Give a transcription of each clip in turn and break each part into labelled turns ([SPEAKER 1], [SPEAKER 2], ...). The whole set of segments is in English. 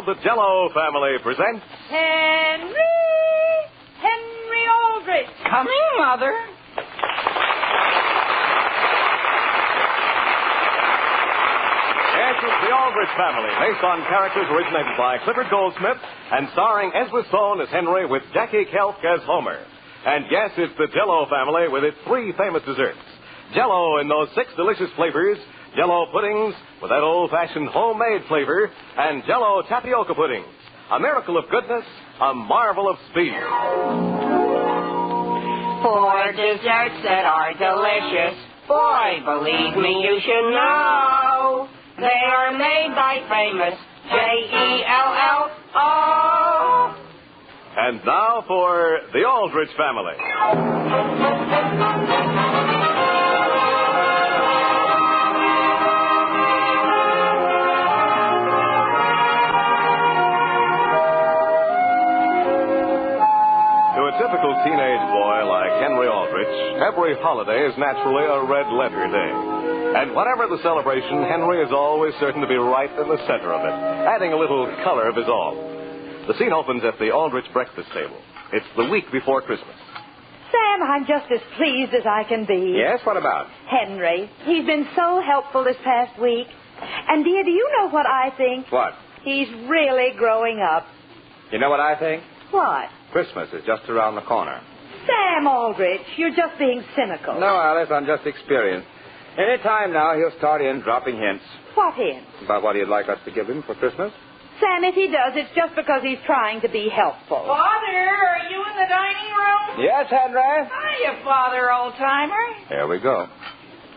[SPEAKER 1] now the Jell-O family presents...
[SPEAKER 2] Henry Aldrich.
[SPEAKER 3] Coming, Mother.
[SPEAKER 1] Yes, it's the Aldrich family, based on characters originated by Clifford Goldsmith and starring Ezra Stone as Henry with Jackie Kelk as Homer. And yes, it's the Jell-O family with its three famous desserts. Jell-O in those 6 delicious flavors, Jell-O puddings with that old-fashioned homemade flavor, and Jell-O tapioca puddings. A miracle of goodness, a marvel of speed.
[SPEAKER 3] 4 desserts that are delicious. Boy, believe me, you should know. They are made by famous Jell-O.
[SPEAKER 1] And now for the Aldrich family. To a typical teenage boy like Henry Aldrich, every holiday is naturally a red-letter day. And whatever the celebration, Henry is always certain to be right in the center of it, adding a little color of his own. The scene opens at the Aldrich breakfast table. It's the week before Christmas.
[SPEAKER 2] Sam, I'm just as pleased as I can be.
[SPEAKER 4] Yes, what about?
[SPEAKER 2] Henry, he's been so helpful this past week. And, dear, do you know what I think?
[SPEAKER 4] What?
[SPEAKER 2] He's really growing up.
[SPEAKER 4] You know what I think?
[SPEAKER 2] What?
[SPEAKER 4] Christmas is just around the corner.
[SPEAKER 2] Sam Aldrich, you're just being cynical.
[SPEAKER 4] No, Alice, I'm just experienced. Any time now, he'll start in dropping hints.
[SPEAKER 2] What hints?
[SPEAKER 4] About what he'd like us to give him for Christmas.
[SPEAKER 2] Sam, if he does, it's just because he's trying to be helpful.
[SPEAKER 3] Father, are you in the dining room?
[SPEAKER 4] Yes, Henry.
[SPEAKER 3] Hiya, Father, old-timer.
[SPEAKER 4] Here we go.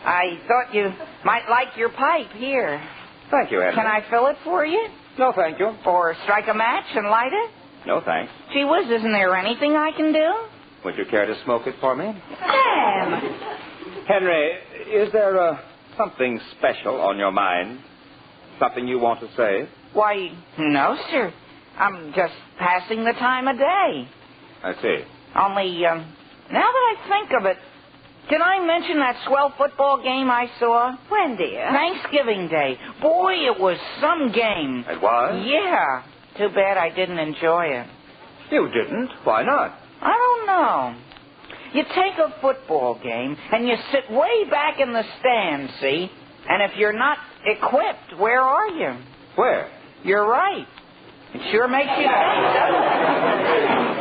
[SPEAKER 3] I thought you might like your pipe here.
[SPEAKER 4] Thank you, Henry.
[SPEAKER 3] Can I fill it for you?
[SPEAKER 4] No, thank you.
[SPEAKER 3] Or strike a match and light it?
[SPEAKER 4] No, thanks.
[SPEAKER 3] Gee whiz, isn't there anything I can do?
[SPEAKER 4] Would you care to smoke it for me?
[SPEAKER 3] Sam!
[SPEAKER 4] Henry, is there something special on your mind? Something you want to say?
[SPEAKER 3] Why, no, sir. I'm just passing the time of day.
[SPEAKER 4] I see.
[SPEAKER 3] Only, now that I think of it, did I mention that swell football game I saw?
[SPEAKER 2] When, dear?
[SPEAKER 3] Thanksgiving Day. Boy, it was some game.
[SPEAKER 4] It was?
[SPEAKER 3] Yeah. Too bad I didn't enjoy it.
[SPEAKER 4] You didn't? Why not?
[SPEAKER 3] I don't know. You take a football game and you sit way back in the stands, see? And if you're not equipped, where are you?
[SPEAKER 4] Where?
[SPEAKER 3] You're right. It sure makes you think.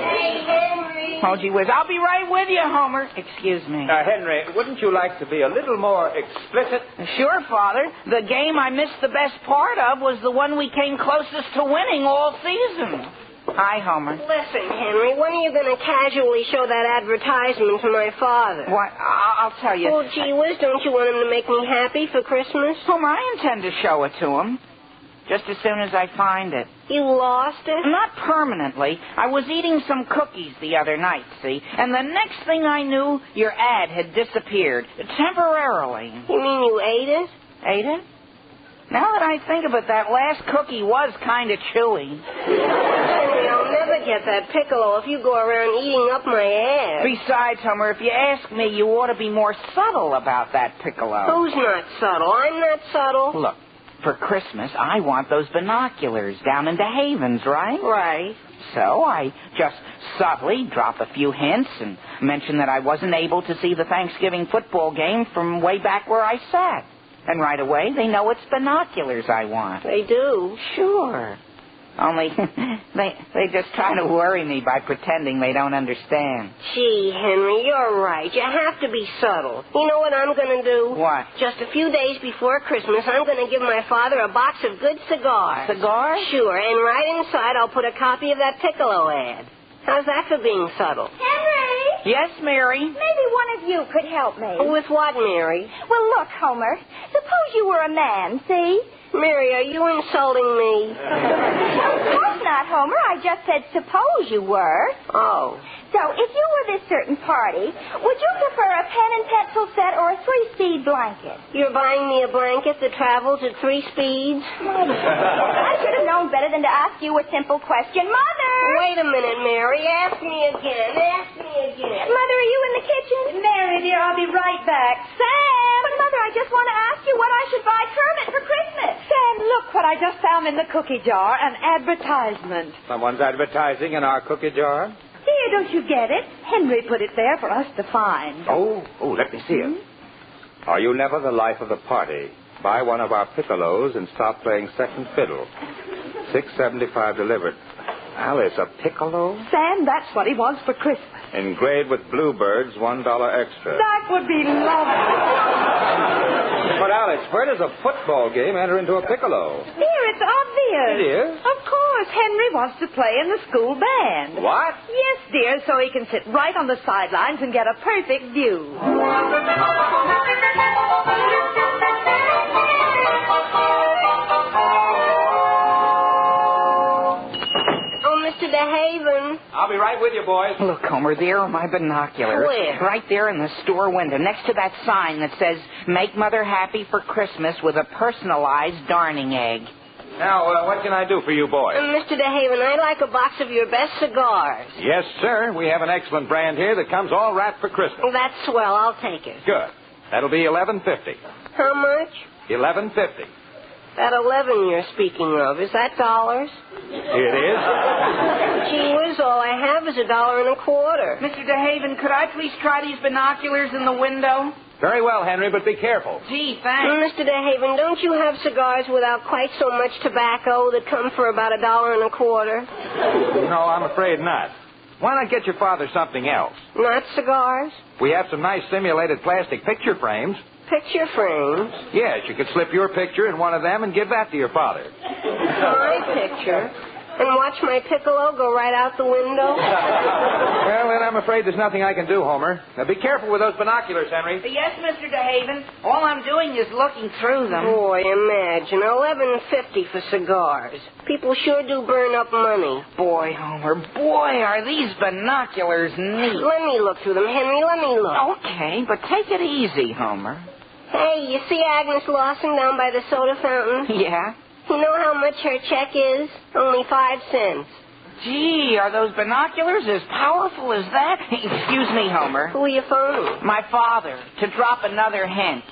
[SPEAKER 5] Hey, Henry.
[SPEAKER 3] Oh, gee whiz. I'll be right with you, Homer. Excuse me.
[SPEAKER 4] Henry, wouldn't you like to be a little more explicit?
[SPEAKER 3] Sure, Father. The game I missed the best part of was the one we came closest to winning all season. Hi, Homer.
[SPEAKER 5] Listen, Henry, when are you going to casually show that advertisement to my father?
[SPEAKER 3] What? I'll tell you.
[SPEAKER 5] Well, gee whiz, don't you want him to make me happy for Christmas?
[SPEAKER 3] Homer, I intend to show it to him. Just as soon as I find it.
[SPEAKER 5] You lost it?
[SPEAKER 3] Not permanently. I was eating some cookies the other night, see? And the next thing I knew, your ad had disappeared. Temporarily.
[SPEAKER 5] You mean you ate it?
[SPEAKER 3] Ate it? Now that I think of it, that last cookie was kind of chewy.
[SPEAKER 5] Henry, I'll never get that piccolo if you go around eating up my ass.
[SPEAKER 3] Besides, Homer, if you ask me, you ought to be more subtle about that piccolo.
[SPEAKER 5] Who's not subtle? I'm not subtle.
[SPEAKER 3] Look, for Christmas, I want those binoculars down into Havens, right?
[SPEAKER 5] Right.
[SPEAKER 3] So I just subtly drop a few hints and mention that I wasn't able to see the Thanksgiving football game from way back where I sat. And right away, they know it's binoculars I want.
[SPEAKER 5] They do?
[SPEAKER 3] Sure. Only they just try to worry me by pretending they don't understand.
[SPEAKER 5] Gee, Henry, you're right. You have to be subtle. You know what I'm going to do?
[SPEAKER 3] What?
[SPEAKER 5] Just a few days before Christmas, I'm going to give my father a box of good cigars.
[SPEAKER 3] Cigars?
[SPEAKER 5] Sure, and right inside I'll put a copy of that piccolo ad. How's that for being subtle?
[SPEAKER 2] Henry!
[SPEAKER 3] Yes, Mary?
[SPEAKER 2] Maybe one of you could help me.
[SPEAKER 5] With what, Mary?
[SPEAKER 2] Well, look, Homer. Suppose you were a man, see?
[SPEAKER 5] Mary, are you insulting me?
[SPEAKER 2] Of course not, Homer. I just said suppose you were.
[SPEAKER 5] Oh.
[SPEAKER 2] So, if you were this certain party, would you prefer a pen and pencil set or a 3-speed blanket?
[SPEAKER 5] You're buying me a blanket that travels at 3 speeds?
[SPEAKER 2] I should have known better than to ask you a simple question. Mother!
[SPEAKER 5] Wait a minute, Mary. Ask me again. Ask me again.
[SPEAKER 2] Mother, are you in the kitchen? Mary, dear, I'll be right back. Sam! But, Mother, I just want to ask you what I should buy Kermit for Christmas. Sam,
[SPEAKER 6] look what I just found in the cookie jar, an advertisement.
[SPEAKER 4] Someone's advertising in our cookie jar?
[SPEAKER 6] Here, don't you get it? Henry put it there for us to find.
[SPEAKER 4] Oh, let me see it. Are you never the life of the party? Buy one of our piccolos and stop playing second fiddle. $6.75 delivered. Alice, a piccolo?
[SPEAKER 6] Sam, that's what he wants for Christmas.
[SPEAKER 4] Engraved with bluebirds, $1 extra.
[SPEAKER 6] That would be lovely.
[SPEAKER 4] But Alice, where does a football game enter into a piccolo?
[SPEAKER 6] Here, it's obvious.
[SPEAKER 4] It is?
[SPEAKER 6] Of course, Henry wants to play in the school band.
[SPEAKER 4] What?
[SPEAKER 6] Yes, dear, so he can sit right on the sidelines and get a perfect view.
[SPEAKER 5] Mr. DeHaven.
[SPEAKER 4] I'll be right with you, boys.
[SPEAKER 3] Look, Homer, there are my binoculars.
[SPEAKER 5] Where?
[SPEAKER 3] Right there in the store window, next to that sign that says, "Make Mother happy for Christmas with a personalized darning egg."
[SPEAKER 4] Now, what can I do for you boys?
[SPEAKER 5] Mr. DeHaven, I'd like a box of your best cigars.
[SPEAKER 1] Yes, sir. We have an excellent brand here that comes all wrapped for Christmas.
[SPEAKER 5] That's swell. I'll take it.
[SPEAKER 1] Good. That'll be $11.50.
[SPEAKER 5] How much?
[SPEAKER 1] $11.50.
[SPEAKER 5] That 11 you're speaking of, is that dollars?
[SPEAKER 1] It is.
[SPEAKER 5] Gee whiz, all I have is $1.25.
[SPEAKER 3] Mr. DeHaven, could I please try these binoculars in the window?
[SPEAKER 1] Very well, Henry, but be careful.
[SPEAKER 3] Gee, thanks.
[SPEAKER 5] Mr. DeHaven, don't you have cigars without quite so much tobacco that come for about $1.25?
[SPEAKER 1] No, I'm afraid not. Why not get your father something else?
[SPEAKER 5] Not cigars?
[SPEAKER 1] We have some nice simulated plastic picture frames.
[SPEAKER 5] Picture frames?
[SPEAKER 1] Yes, you could slip your picture in one of them and give that to your father.
[SPEAKER 5] My picture? And watch my piccolo go right out the window?
[SPEAKER 1] Well, then I'm afraid there's nothing I can do, Homer. Now, be careful with those binoculars, Henry.
[SPEAKER 3] Yes, Mr. DeHaven. All I'm doing is looking through them.
[SPEAKER 5] Boy, imagine, $11.50 for cigars. People sure do burn up money.
[SPEAKER 3] Boy, Homer, boy, are these binoculars neat.
[SPEAKER 5] Let me look through them, Henry. Let me look.
[SPEAKER 3] Okay, but take it easy, Homer.
[SPEAKER 5] Hey, you see Agnes Lawson down by the soda fountain?
[SPEAKER 3] Yeah?
[SPEAKER 5] You know how much her check is? Only 5 cents.
[SPEAKER 3] Gee, are those binoculars as powerful as that? Excuse me, Homer.
[SPEAKER 5] Who are you phoning?
[SPEAKER 3] My father, to drop another hint.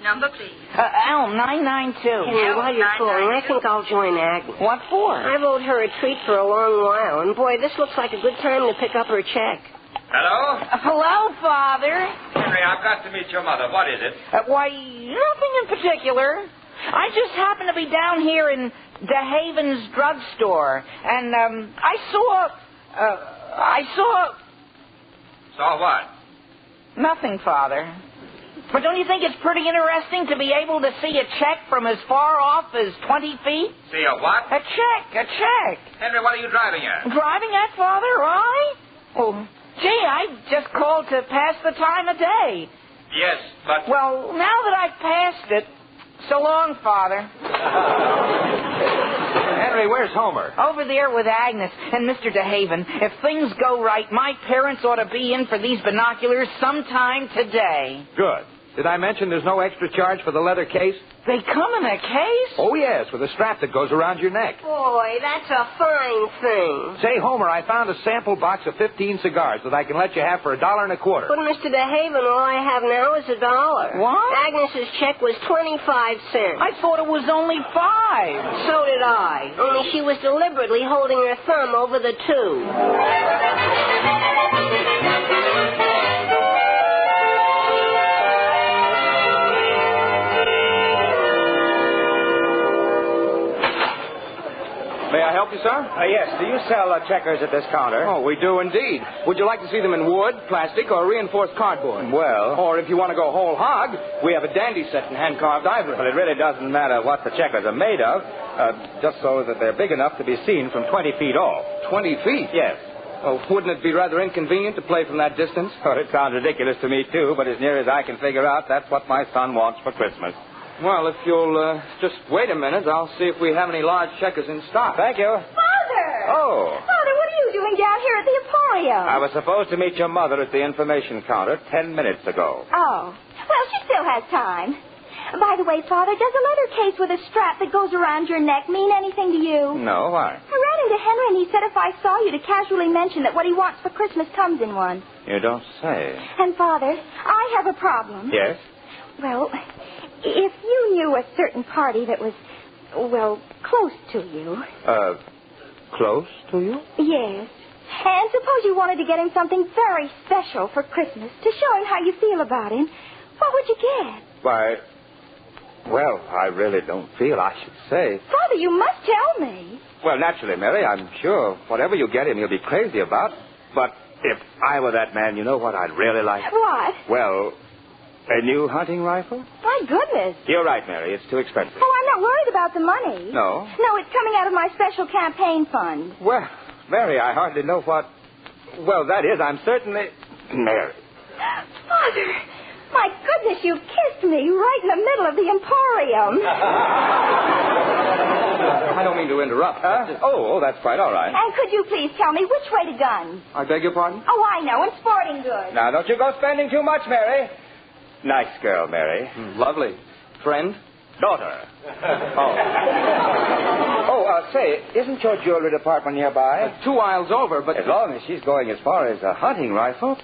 [SPEAKER 6] Number, please.
[SPEAKER 3] Elm 992.
[SPEAKER 5] Henry, while you're calling, I think I'll join Agnes.
[SPEAKER 3] What for?
[SPEAKER 5] I've owed her a treat for a long while, and boy, this looks like a good time to pick up her check.
[SPEAKER 4] Hello?
[SPEAKER 3] Hello, Father.
[SPEAKER 4] Henry, I've got to meet your mother. What is it?
[SPEAKER 3] Why, nothing in particular. I just happened to be down here in DeHaven's drugstore, and I saw...
[SPEAKER 4] Saw what?
[SPEAKER 3] Nothing, Father. But don't you think it's pretty interesting to be able to see a check from as far off as 20 feet?
[SPEAKER 4] See a what?
[SPEAKER 3] A check.
[SPEAKER 4] Henry, what are you driving at?
[SPEAKER 3] Driving at, Father, I? Oh, gee, I just called to pass the time of day.
[SPEAKER 4] Yes, but...
[SPEAKER 3] Well, now that I've passed it, so long, Father.
[SPEAKER 1] Henry, where's Homer?
[SPEAKER 3] Over there with Agnes and Mr. DeHaven. If things go right, my parents ought to be in for these binoculars sometime today.
[SPEAKER 1] Good. Did I mention there's no extra charge for the leather case?
[SPEAKER 3] They come in a case?
[SPEAKER 1] Oh, yes, with a strap that goes around your neck.
[SPEAKER 5] Boy, that's a fine thing.
[SPEAKER 1] Say, Homer, I found a sample box of 15 cigars that I can let you have for $1.25.
[SPEAKER 5] But, Mr. DeHaven, all I have now is $1.
[SPEAKER 3] What?
[SPEAKER 5] Agnes's check was 25 cents.
[SPEAKER 3] I thought it was only 5.
[SPEAKER 5] So did I. Only she was deliberately holding her thumb over the 2.
[SPEAKER 1] May I help you, sir?
[SPEAKER 4] Yes. Do you sell checkers at this counter?
[SPEAKER 1] Oh, we do indeed. Would you like to see them in wood, plastic, or reinforced cardboard?
[SPEAKER 4] Well...
[SPEAKER 1] Or if you want to go whole hog, we have a dandy set in hand-carved ivory.
[SPEAKER 4] Well, it really doesn't matter what the checkers are made of, just so that they're big enough to be seen from 20 feet off.
[SPEAKER 1] 20 feet?
[SPEAKER 4] Yes.
[SPEAKER 1] Oh, wouldn't it be rather inconvenient to play from that distance?
[SPEAKER 4] Oh, it sounds ridiculous to me, too, but as near as I can figure out, that's what my son wants for Christmas.
[SPEAKER 1] Well, if you'll just wait a minute, I'll see if we have any large checkers in stock.
[SPEAKER 4] Thank you.
[SPEAKER 2] Father!
[SPEAKER 4] Oh.
[SPEAKER 2] Father, what are you doing down here at the Emporium?
[SPEAKER 4] I was supposed to meet your mother at the information counter 10 minutes ago.
[SPEAKER 2] Oh. Well, she still has time. By the way, Father, does a leather case with a strap that goes around your neck mean anything to you?
[SPEAKER 4] No, why?
[SPEAKER 2] I ran into Henry and he said if I saw you to casually mention that what he wants for Christmas comes in one.
[SPEAKER 4] You don't say.
[SPEAKER 2] And, Father, I have a problem.
[SPEAKER 4] Yes?
[SPEAKER 2] Well, if you knew a certain party that was well, close to you.
[SPEAKER 4] Close to you?
[SPEAKER 2] Yes. And suppose you wanted to get him something very special for Christmas to show him how you feel about him. What would you get?
[SPEAKER 4] Why, well, I really don't feel I should say.
[SPEAKER 2] Father, you must tell me.
[SPEAKER 4] Well, naturally, Mary, I'm sure whatever you get him, he'll be crazy about. But if I were that man, you know what I'd really like?
[SPEAKER 2] What?
[SPEAKER 4] Well, a new hunting rifle?
[SPEAKER 2] My goodness.
[SPEAKER 4] You're right, Mary. It's too expensive.
[SPEAKER 2] Oh, I'm not worried about the money.
[SPEAKER 4] No?
[SPEAKER 2] No, it's coming out of my special campaign fund.
[SPEAKER 4] Well, Mary, I hardly know what... Well, that is, I'm certainly... Mary.
[SPEAKER 2] Father, my goodness, you kissed me right in the middle of the emporium.
[SPEAKER 4] I don't mean to interrupt. Huh? Oh, that's quite all right.
[SPEAKER 2] And could you please tell me which way to guns?
[SPEAKER 4] I beg your pardon?
[SPEAKER 2] Oh, I know, in sporting goods.
[SPEAKER 4] Now, don't you go spending too much, Mary. Nice girl, Mary.
[SPEAKER 7] Lovely. Friend?
[SPEAKER 4] Daughter. Say, isn't your jewelry department nearby?
[SPEAKER 7] 2 aisles over, but...
[SPEAKER 4] As long as she's going as far as a hunting rifle,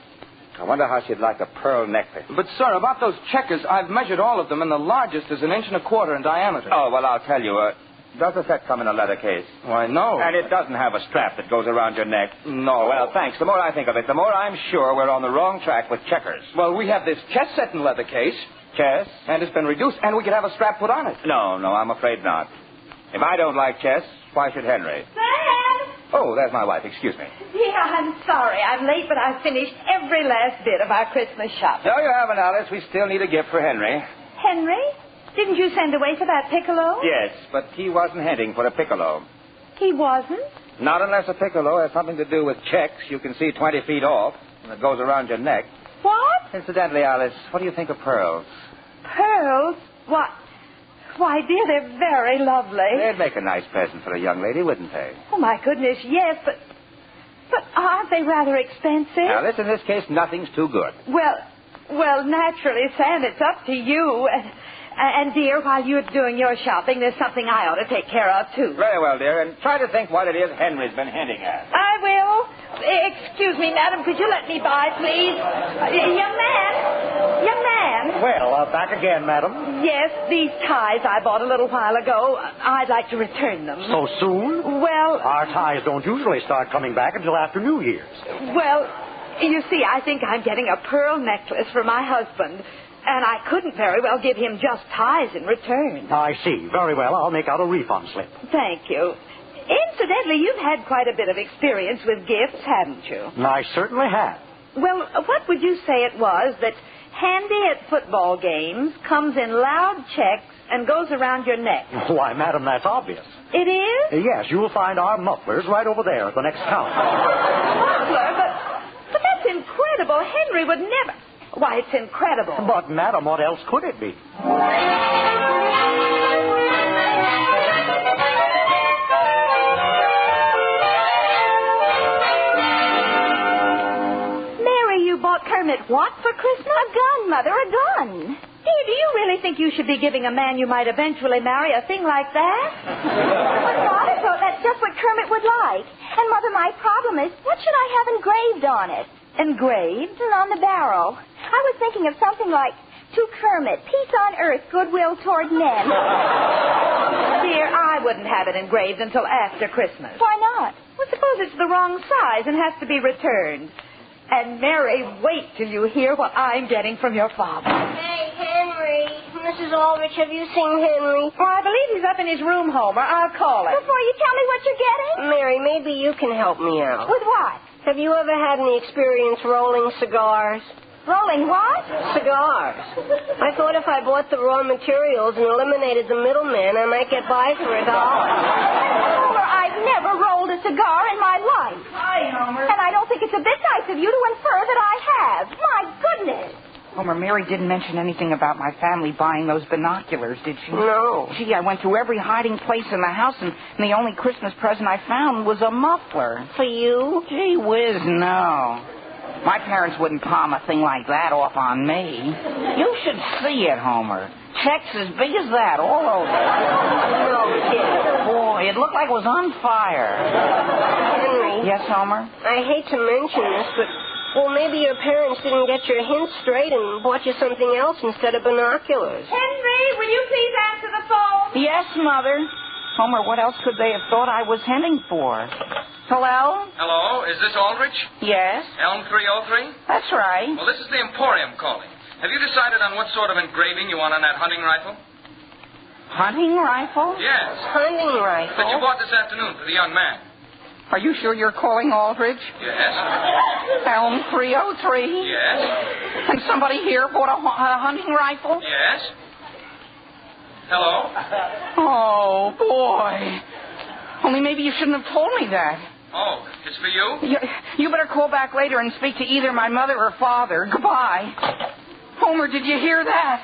[SPEAKER 4] I wonder how she'd like a pearl necklace.
[SPEAKER 7] But, sir, about those checkers, I've measured all of them, and the largest is 1.25 inches in diameter.
[SPEAKER 4] Oh, well, I'll tell you. Does the set come in a leather case?
[SPEAKER 7] Why, no.
[SPEAKER 4] And it doesn't have a strap that goes around your neck?
[SPEAKER 7] No.
[SPEAKER 4] Well, thanks. The more I think of it, the more I'm sure we're on the wrong track with checkers.
[SPEAKER 7] Well, we have this chess set in leather case.
[SPEAKER 4] Chess?
[SPEAKER 7] And it's been reduced, and we could have a strap put on it.
[SPEAKER 4] No, I'm afraid not. If I don't like chess, why should Henry?
[SPEAKER 6] Sam!
[SPEAKER 4] Oh, there's my wife. Excuse me.
[SPEAKER 6] Yeah, I'm sorry. I'm late, but I've finished every last bit of our Christmas shopping.
[SPEAKER 4] No, you haven't, Alice. We still need a gift for Henry.
[SPEAKER 6] Henry? Didn't you send away for that piccolo?
[SPEAKER 4] Yes, but he wasn't heading for a piccolo.
[SPEAKER 6] He wasn't?
[SPEAKER 4] Not unless a piccolo has something to do with checks you can see 20 feet off and it goes around your neck.
[SPEAKER 6] What?
[SPEAKER 4] Incidentally, Alice, what do you think of pearls?
[SPEAKER 6] Pearls? What? Why, dear, they're very lovely.
[SPEAKER 4] They'd make a nice present for a young lady, wouldn't they?
[SPEAKER 6] Oh, my goodness, yes, but aren't they rather expensive?
[SPEAKER 4] Alice, in this case, nothing's too good.
[SPEAKER 6] Well, naturally, Sam, it's up to you. And, dear, while you're doing your shopping, there's something I ought to take care of, too.
[SPEAKER 4] Very well, dear, and try to think what it is Henry's been hinting at.
[SPEAKER 6] I will. Excuse me, madam, could you let me by, please? Young man.
[SPEAKER 8] Well, back again, madam.
[SPEAKER 6] Yes, these ties I bought a little while ago. I'd like to return them.
[SPEAKER 8] So soon?
[SPEAKER 6] Well,
[SPEAKER 8] Our ties don't usually start coming back until after New Year's.
[SPEAKER 6] well, you see, I think I'm getting a pearl necklace for my husband. And I couldn't very well give him just ties in return.
[SPEAKER 8] I see. Very well. I'll make out a refund slip.
[SPEAKER 6] Thank you. Incidentally, you've had quite a bit of experience with gifts, haven't you?
[SPEAKER 8] I certainly have.
[SPEAKER 6] Well, what would you say it was that handy at football games, comes in loud checks, and goes around your neck?
[SPEAKER 8] Why, madam, that's obvious.
[SPEAKER 6] It is?
[SPEAKER 8] Yes, you'll find our mufflers right over there at the next counter.
[SPEAKER 6] Muffler? But that's incredible. Henry would never... Why, it's incredible.
[SPEAKER 8] But, madam, what else could it be?
[SPEAKER 2] Mary, you bought Kermit what for Christmas? A gun, Mother, a gun.
[SPEAKER 6] Dear, do you really think you should be giving a man you might eventually marry a thing like that?
[SPEAKER 2] But, Father thought that's just what Kermit would like. And, Mother, my problem is, what should I have engraved on it?
[SPEAKER 6] Engraved?
[SPEAKER 2] On the barrel. I was thinking of something like, to Kermit, peace on earth, goodwill toward men.
[SPEAKER 6] Dear, I wouldn't have it engraved until after Christmas.
[SPEAKER 2] Why not?
[SPEAKER 6] Well, suppose it's the wrong size and has to be returned. And, Mary, wait till you hear what I'm getting from your father.
[SPEAKER 5] Hey, Henry. Mrs. Aldrich, have you seen Henry?
[SPEAKER 6] Well, I believe he's up in his room, Homer. I'll call him.
[SPEAKER 2] Before you tell me what you're getting?
[SPEAKER 5] Mary, maybe you can help me out.
[SPEAKER 2] With what?
[SPEAKER 5] Have you ever had any experience rolling cigars?
[SPEAKER 2] Rolling what?
[SPEAKER 5] Cigars. I thought if I bought the raw materials and eliminated the middleman, I might get by for $1.
[SPEAKER 2] Homer, I've never rolled a cigar in my life.
[SPEAKER 6] Hi, Homer.
[SPEAKER 2] And I don't think it's a bit nice of you to infer that I have. My goodness.
[SPEAKER 3] Homer, Mary didn't mention anything about my family buying those binoculars, did she?
[SPEAKER 5] No.
[SPEAKER 3] Gee, I went through every hiding place in the house, and the only Christmas present I found was a muffler.
[SPEAKER 5] For you?
[SPEAKER 3] Gee whiz, no. My parents wouldn't palm a thing like that off on me. You should see it, Homer. Checks as big as that all over.
[SPEAKER 5] No, kid.
[SPEAKER 3] Boy, it looked like it was on fire.
[SPEAKER 5] Henry.
[SPEAKER 3] Yes, Homer?
[SPEAKER 5] I hate to mention this, but Well, maybe your parents didn't get your hints straight and bought you something else instead of binoculars.
[SPEAKER 6] Henry, will you please answer the phone?
[SPEAKER 3] Yes, Mother. Homer, what else could they have thought I was heading for? Hello?
[SPEAKER 9] Hello, is this Aldrich?
[SPEAKER 3] Yes,
[SPEAKER 9] Elm 303?
[SPEAKER 3] that's right.
[SPEAKER 9] Well, this is the Emporium calling. Have you decided on what sort of engraving you want on that hunting rifle?
[SPEAKER 3] Hunting rifle?
[SPEAKER 9] Yes.
[SPEAKER 5] Hunting rifle?
[SPEAKER 9] That you bought this afternoon for the young man.
[SPEAKER 3] Are you sure you're calling Aldrich?
[SPEAKER 9] Yes.
[SPEAKER 3] Elm 303?
[SPEAKER 9] Yes.
[SPEAKER 3] And somebody here bought a hunting rifle?
[SPEAKER 9] Yes. Hello?
[SPEAKER 3] Oh, boy. Only maybe you shouldn't have told me that.
[SPEAKER 9] Oh, it's for you?
[SPEAKER 3] You better call back later and speak to either my mother or father. Goodbye. Homer, did you hear that?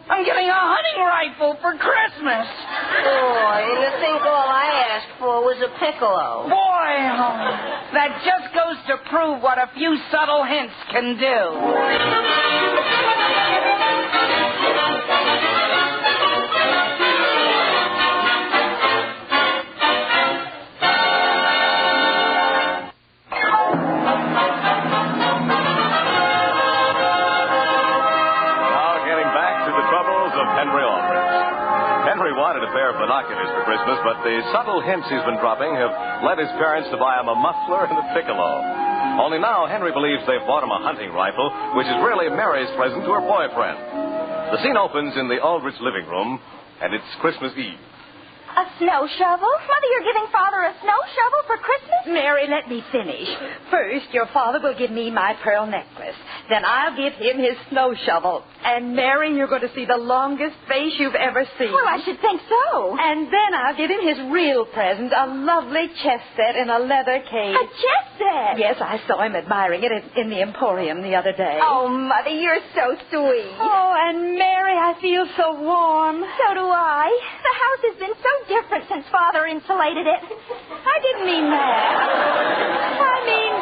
[SPEAKER 3] I'm getting a hunting rifle for Christmas.
[SPEAKER 5] Boy, and to think all I asked for was a piccolo.
[SPEAKER 3] Boy, Homer, that just goes to prove what a few subtle hints can do.
[SPEAKER 1] Henry Aldrich. Henry wanted a pair of binoculars for Christmas, but the subtle hints he's been dropping have led his parents to buy him a muffler and a piccolo. Only now Henry believes they've bought him a hunting rifle, which is really Mary's present to her boyfriend. The scene opens in the Aldrich living room, and it's Christmas Eve.
[SPEAKER 2] A snow shovel? Mother, you're giving Father a snow shovel for Christmas?
[SPEAKER 6] Mary, let me finish. First, your father will give me my pearl necklace. Then I'll give him his snow shovel. And, Mary, you're going to see the longest face you've ever seen.
[SPEAKER 2] Well, I should think so.
[SPEAKER 6] And then I'll give him his real present, a lovely chess set in a leather case.
[SPEAKER 2] A chess set?
[SPEAKER 6] Yes, I saw him admiring it in the Emporium the other day.
[SPEAKER 2] Oh, Mother, you're so sweet.
[SPEAKER 6] Oh, and Mary, I feel so warm.
[SPEAKER 2] So do I. The house has been so different since Father insulated it.
[SPEAKER 6] I didn't mean that. I mean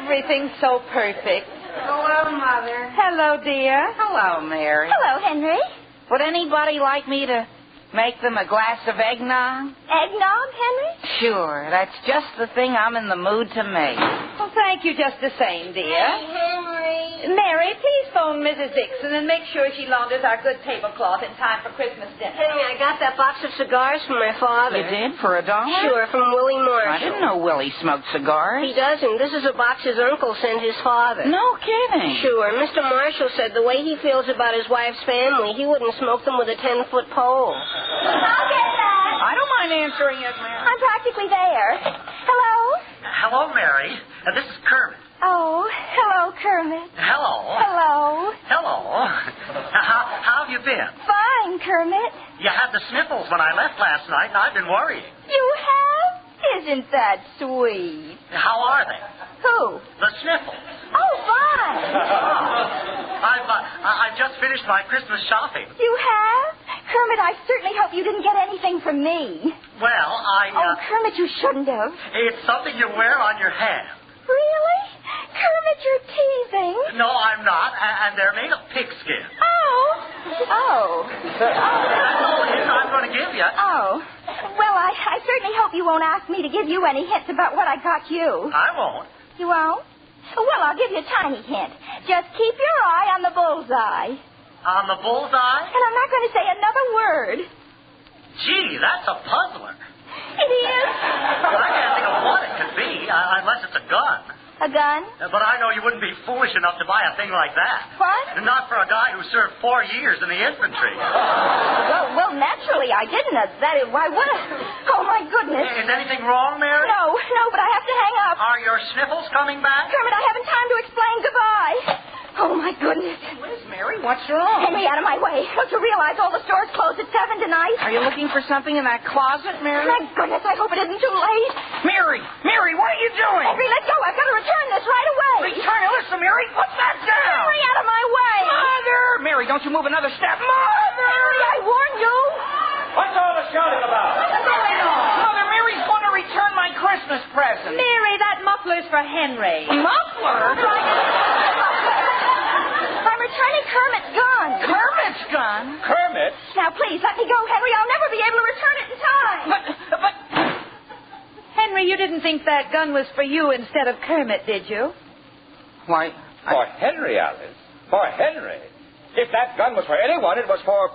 [SPEAKER 6] everything's so perfect.
[SPEAKER 3] Hello, Mother.
[SPEAKER 6] Hello, dear.
[SPEAKER 3] Hello, Mary.
[SPEAKER 2] Hello, Henry.
[SPEAKER 3] Would anybody like me to make them a glass of eggnog?
[SPEAKER 2] Eggnog, Henry?
[SPEAKER 3] Sure, that's just the thing I'm in the mood to make.
[SPEAKER 6] Well, thank you just the same, dear.
[SPEAKER 5] Hey, Henry.
[SPEAKER 6] Mary, please phone Mrs. Dixon and make sure she launders our good tablecloth in time for Christmas dinner.
[SPEAKER 5] Henry, I got that box of cigars from my father.
[SPEAKER 3] You did? For $1?
[SPEAKER 5] Sure, from Willie Marshall.
[SPEAKER 3] I didn't know Willie smoked cigars.
[SPEAKER 5] He doesn't. This is a box his uncle sent his father.
[SPEAKER 3] No kidding.
[SPEAKER 5] Sure. Mr. Marshall said the way he feels about his wife's family, he wouldn't smoke them with a 10-foot pole.
[SPEAKER 2] I'll get that.
[SPEAKER 3] I don't mind answering it, Mary.
[SPEAKER 2] I'm practically there. Hello?
[SPEAKER 8] Hello, Mary. This is Kermit.
[SPEAKER 2] Oh, hello, Kermit.
[SPEAKER 8] Hello.
[SPEAKER 2] Hello.
[SPEAKER 8] Hello. How have you been?
[SPEAKER 2] Fine, Kermit.
[SPEAKER 8] You had the sniffles when I left last night, and I've been worrying.
[SPEAKER 2] You have? Isn't that sweet?
[SPEAKER 8] How are they?
[SPEAKER 2] Who?
[SPEAKER 8] The sniffles.
[SPEAKER 2] Oh, fine.
[SPEAKER 8] I've just finished my Christmas shopping.
[SPEAKER 2] You have? Kermit, I certainly hope you didn't get anything from me.
[SPEAKER 8] Well,
[SPEAKER 2] Oh, Kermit, you shouldn't have.
[SPEAKER 8] It's something you wear on your hand.
[SPEAKER 2] Really? Kermit, you're teasing.
[SPEAKER 8] No, I'm not, and they're made of pigskin.
[SPEAKER 2] Oh.
[SPEAKER 8] That's all the hint I'm going to give you.
[SPEAKER 2] Oh. Well, I certainly hope you won't ask me to give you any hints about what I got you.
[SPEAKER 8] I won't.
[SPEAKER 2] You won't? Well, I'll give you a tiny hint. Just keep your eye on the bullseye.
[SPEAKER 8] On the bullseye?
[SPEAKER 2] And I'm not going to say another word.
[SPEAKER 8] Gee, that's a puzzler.
[SPEAKER 2] It is.
[SPEAKER 8] I can't think of what it could be, unless it's a gun.
[SPEAKER 2] A gun?
[SPEAKER 8] But I know you wouldn't be foolish enough to buy a thing like that.
[SPEAKER 2] What?
[SPEAKER 8] Not for a guy who served 4 years in the infantry.
[SPEAKER 2] Well, naturally, I didn't. Why would I? Oh, my goodness.
[SPEAKER 8] Is anything wrong, Mary?
[SPEAKER 2] No, but I have to hang up.
[SPEAKER 8] Are your sniffles coming back?
[SPEAKER 2] Kermit, I haven't time to explain. Goodbye. Oh, my goodness.
[SPEAKER 3] Liz, Mary, what's wrong?
[SPEAKER 2] Henry, out of my way. Don't you realize all the stores close at 7 tonight?
[SPEAKER 3] Are you looking for something in that closet, Mary?
[SPEAKER 2] My goodness, I hope it isn't too late.
[SPEAKER 3] Mary, what are you doing?
[SPEAKER 2] Henry, let go. I've got to return this right away.
[SPEAKER 3] Return it. Listen, Mary, put that down.
[SPEAKER 2] Henry, out of my way.
[SPEAKER 3] Mother! Mary, don't you move another step. Mother!
[SPEAKER 2] Henry, I warn you.
[SPEAKER 8] What's all the shouting about?
[SPEAKER 3] What's going on? Mother, Mary's going to return my Christmas present.
[SPEAKER 6] Mary, that muffler's for Henry.
[SPEAKER 3] Muffler?
[SPEAKER 2] I'm returning Kermit's gun.
[SPEAKER 3] Kermit's gun?
[SPEAKER 8] Kermit?
[SPEAKER 2] Now, please, let me go, Henry. I'll never be able to return it in time.
[SPEAKER 3] But...
[SPEAKER 6] Henry, you didn't think that gun was for you instead of Kermit, did you?
[SPEAKER 7] Why,
[SPEAKER 4] For Henry, Alice. For Henry. If that gun was for anyone, it was for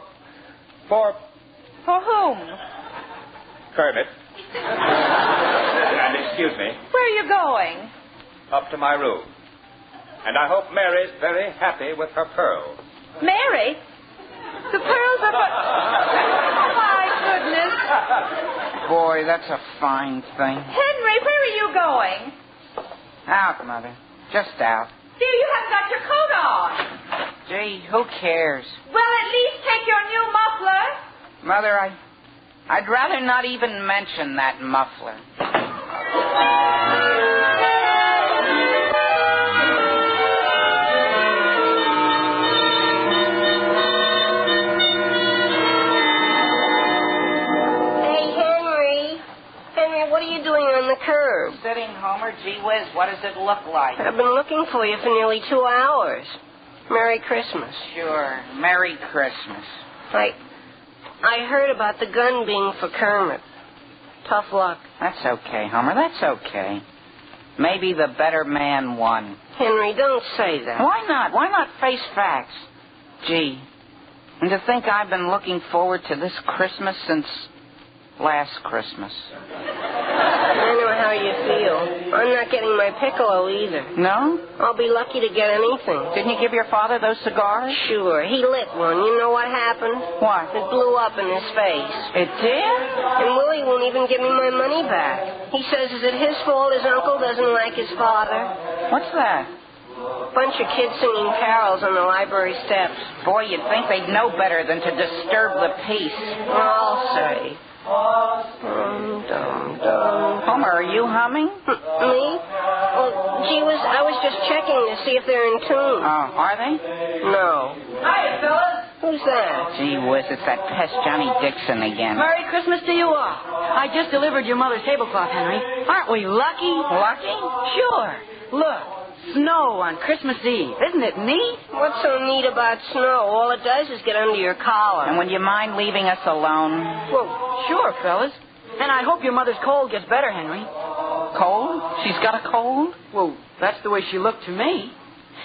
[SPEAKER 6] For whom?
[SPEAKER 4] Kermit. And excuse me,
[SPEAKER 6] Where are you going?
[SPEAKER 4] up to my room. And I hope Mary's very happy with her pearls.
[SPEAKER 6] Mary? The pearls are for... Oh, my goodness.
[SPEAKER 3] Boy, that's a fine thing.
[SPEAKER 6] Henry, where are you going?
[SPEAKER 3] Out, Mother. Just out.
[SPEAKER 6] Dear, you haven't got your coat on.
[SPEAKER 3] Gee, who cares?
[SPEAKER 6] Well, at least take your new muffler.
[SPEAKER 3] Mother, I'd rather not even mention that muffler.
[SPEAKER 5] What are you doing on the curb?
[SPEAKER 3] Sitting, Homer. Gee whiz, what does it look like?
[SPEAKER 5] I've been looking for you for nearly 2 hours. Merry Christmas.
[SPEAKER 3] Sure. Merry Christmas.
[SPEAKER 5] I heard about the gun being for Kermit. Tough luck.
[SPEAKER 3] That's okay, Homer. That's okay. Maybe the better man won.
[SPEAKER 5] Henry, don't say that.
[SPEAKER 3] Why not? Why not face facts? Gee. And to think I've been looking forward to this Christmas since last Christmas.
[SPEAKER 5] I know how you feel. I'm not getting my piccolo either.
[SPEAKER 3] No?
[SPEAKER 5] I'll be lucky to get anything.
[SPEAKER 3] Didn't you give your father those cigars?
[SPEAKER 5] Sure. He lit one. You know what happened?
[SPEAKER 3] What?
[SPEAKER 5] It blew up in his face.
[SPEAKER 3] It did?
[SPEAKER 5] And Willie won't even give me my money back. He says, is it his fault his uncle doesn't like his father?
[SPEAKER 3] What's that?
[SPEAKER 5] Bunch of kids singing carols on the library steps.
[SPEAKER 3] Boy, you'd think they'd know better than to disturb the peace.
[SPEAKER 5] I'll say. Dum, dum, dum.
[SPEAKER 3] Homer, are you humming?
[SPEAKER 5] Me? Well, gee whiz, I was just checking to see if they're in tune.
[SPEAKER 3] Oh, are they?
[SPEAKER 5] No.
[SPEAKER 6] Hiya, fellas.
[SPEAKER 5] Who's that?
[SPEAKER 3] Gee whiz, it's that pest Johnny Dixon again.
[SPEAKER 10] Merry Christmas to you all. I just delivered your mother's tablecloth, Henry. Aren't we lucky?
[SPEAKER 3] Lucky?
[SPEAKER 10] Sure. Look, snow on Christmas Eve. Isn't it neat?
[SPEAKER 5] What's so neat about snow? All it does is get under your collar.
[SPEAKER 3] And would you mind leaving us alone?
[SPEAKER 10] Well, sure, fellas. And I hope your mother's cold gets better, Henry.
[SPEAKER 3] Cold? She's got a cold?
[SPEAKER 10] Well, that's the way she looked to me.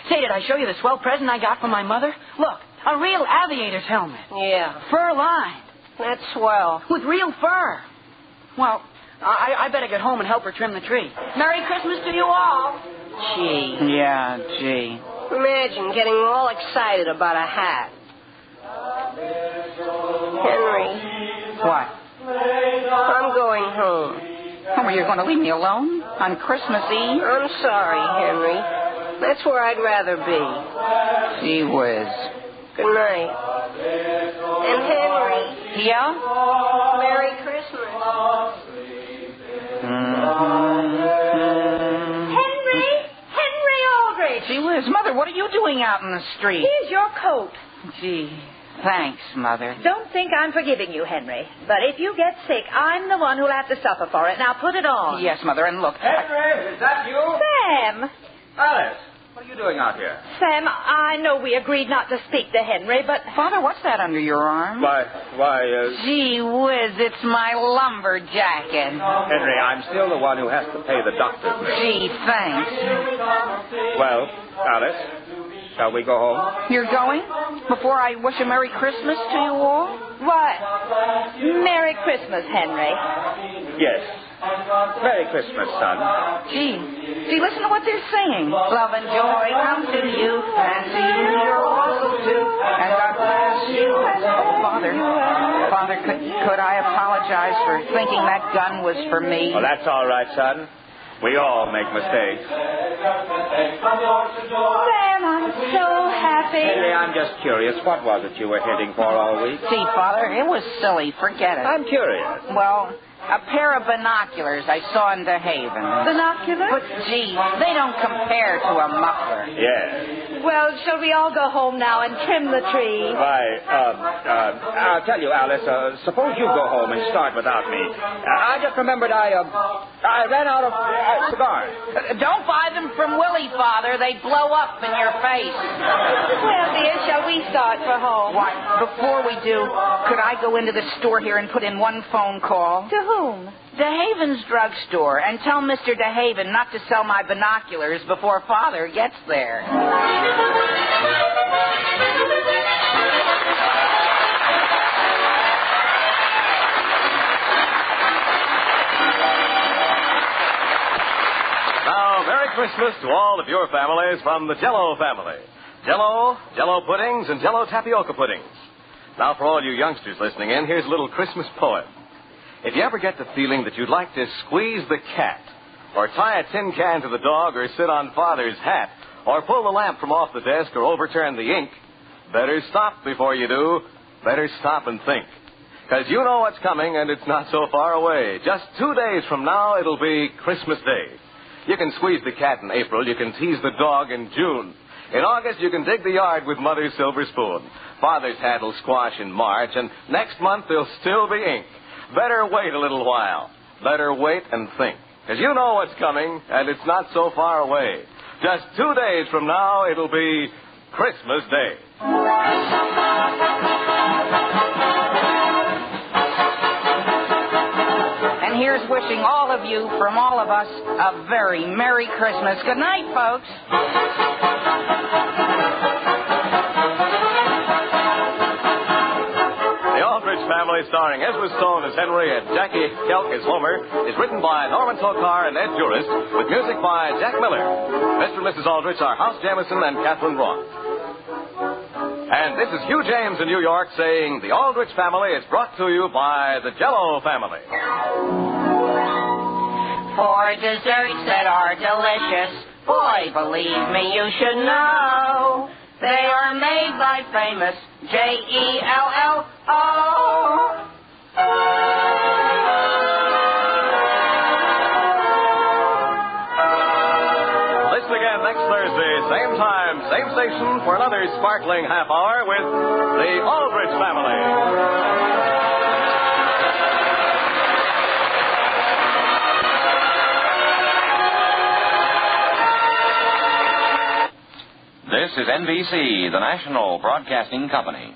[SPEAKER 10] Say, did I show you the swell present I got from my mother? Look, a real aviator's helmet.
[SPEAKER 5] Yeah.
[SPEAKER 10] Fur-lined.
[SPEAKER 5] That's swell.
[SPEAKER 10] With real fur. Well, I better get home and help her trim the tree. Merry Christmas to you all.
[SPEAKER 5] Gee.
[SPEAKER 3] Yeah, gee.
[SPEAKER 5] Imagine getting all excited about a hat. Henry.
[SPEAKER 3] What?
[SPEAKER 5] I'm going home.
[SPEAKER 3] Homer, you're going to leave me alone on Christmas Eve?
[SPEAKER 5] I'm sorry, Henry. That's where I'd rather be.
[SPEAKER 3] Gee whiz.
[SPEAKER 5] Good night. And Henry.
[SPEAKER 3] Yeah?
[SPEAKER 5] Merry Christmas.
[SPEAKER 6] Henry Aldrich.
[SPEAKER 3] Gee whiz, Mother, what are you doing out in the street?
[SPEAKER 6] Here's your coat.
[SPEAKER 3] Gee, thanks, Mother.
[SPEAKER 6] Don't think I'm forgiving you, Henry. But if you get sick, I'm the one who'll have to suffer for it. Now put it on.
[SPEAKER 3] Yes, Mother, and look.
[SPEAKER 4] Henry, is that you?
[SPEAKER 6] Sam.
[SPEAKER 4] Alice, what are you doing out here?
[SPEAKER 6] Sam, I know we agreed not to speak to Henry, but...
[SPEAKER 3] Father, what's that under your arm?
[SPEAKER 4] Why,
[SPEAKER 3] Gee whiz, it's my lumber jacket.
[SPEAKER 4] Henry, I'm still the one who has to pay the doctor's bill.
[SPEAKER 3] Gee, thanks.
[SPEAKER 4] Well, Alice, shall we go home?
[SPEAKER 3] You're going? Before I wish a Merry Christmas to you all?
[SPEAKER 6] Why, Merry Christmas, Henry.
[SPEAKER 4] Yes. Merry Christmas, son.
[SPEAKER 3] Gee, listen to what they're singing. Love and joy come to you, fancy you, you're also too, and God bless you. Father, could I apologize for thinking that gun was for me?
[SPEAKER 4] Well, that's all right, son. We all make mistakes.
[SPEAKER 6] Sam, I'm so happy.
[SPEAKER 4] Henry, I'm just curious. What was it you were heading for all week?
[SPEAKER 3] Gee, Father, it was silly. Forget it.
[SPEAKER 4] I'm curious.
[SPEAKER 3] Well, a pair of binoculars I saw in the Haven.
[SPEAKER 6] Binoculars?
[SPEAKER 3] But, gee, they don't compare to a muffler.
[SPEAKER 4] Yes.
[SPEAKER 6] Well, shall we all go home now and trim the tree?
[SPEAKER 4] Why, I'll tell you, Alice, suppose you go home and start without me. I just remembered I ran out of cigars.
[SPEAKER 3] Don't buy them from Willie, Father. They blow up in your face.
[SPEAKER 6] Well, dear, shall we start for home?
[SPEAKER 3] Why, before we do, could I go into the store here and put in one phone call?
[SPEAKER 6] To whom? whom?
[SPEAKER 3] DeHaven's drugstore, and tell Mr. DeHaven not to sell my binoculars before Father gets there.
[SPEAKER 1] Now, Merry Christmas to all of your families from the Jell-O family. Jell-O, Jell-O puddings, and Jell-O tapioca puddings. Now, for all you youngsters listening in, here's a little Christmas poem. If you ever get the feeling that you'd like to squeeze the cat, or tie a tin can to the dog, or sit on Father's hat, or pull the lamp from off the desk, or overturn the ink, better stop before you do. Better stop and think. Because you know what's coming, and it's not so far away. Just 2 days from now, it'll be Christmas Day. You can squeeze the cat in April. You can tease the dog in June. In August, you can dig the yard with Mother's silver spoon. Father's hat will squash in March, and next month there'll still be ink. Better wait a little while. Better wait and think. Because you know what's coming, and it's not so far away. Just 2 days from now, it'll be Christmas Day.
[SPEAKER 3] And here's wishing all of you, from all of us, a very Merry Christmas. Good night, folks.
[SPEAKER 1] The Aldrich Family, starring Ezra Stone as Henry and Jackie Kelk as Homer, is written by Norman Tokar and Ed Juris, with music by Jack Miller. Mr. and Mrs. Aldrich are House Jamison and Catherine Ross. And this is Hugh James in New York saying the Aldrich Family is brought to you by the Jell-O family.
[SPEAKER 3] For desserts that are delicious, boy, believe me, you should know. They are made by famous Jell-O.
[SPEAKER 1] Listen again next Thursday, same time, same station, for another sparkling half hour with the Aldrich Family.
[SPEAKER 11] This is NBC, the national broadcasting company.